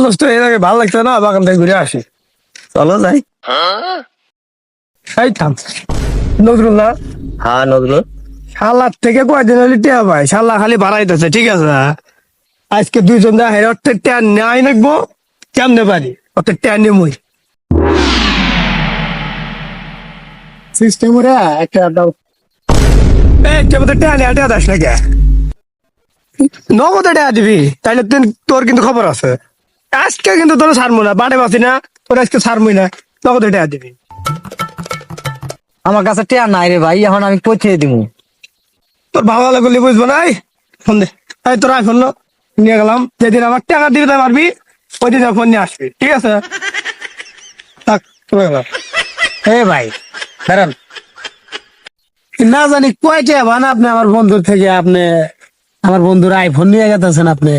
নষ্ট হয়ে যাবে, ভালো লাগছে না, বাগান থেকে ঘুরে আসি। চলো যাই। এই থাম, নজরুল না? হ্যাঁ নজরুল। শালার থেকে কয়দিন হলে টিয়া ভাই, শালা খালি বাড়াইতেছে, ঠিক আছে? আজকে দুইজন দা হের অর্থের টিয়া নেয় নাকবো, কেমনে পারি অর্থের টিয়া নেমই সিস্টেম ওরা একটা দাও। এই টেবিলে টিয়া নেয়, টিয়া দাস নাকি? নগদে টিয়া দিবি, তাইলে তোর কিন্তু খবর আছে। আজকে কিন্তু তোর ছাড়বো না, বাড়ে বাসি না, তোর আজকে ছাড়বই না, নগদে টিয়া দিবি। আমার কাছে টিয়া নাই রে ভাই, এখন আমি পৌঁছে দিব। তোর ভালো লাগলে বুঝবো না। এই ফোন দে, এই তোর আইফোন নিয়ে গেলাম, যেদিন আমার টাকা দিবি তাই পারবি, ওই দিন ফোন নিয়ে আসবি, ঠিক আছে? থাক, চলে গেলাম। এ ভাই দাঁড়ান, না জানি কয়টা বানা আপনি আমার বন্ধুর থেকে, আপনি আমার বন্ধুর আইফোন নিয়ে গেছেন আপনি।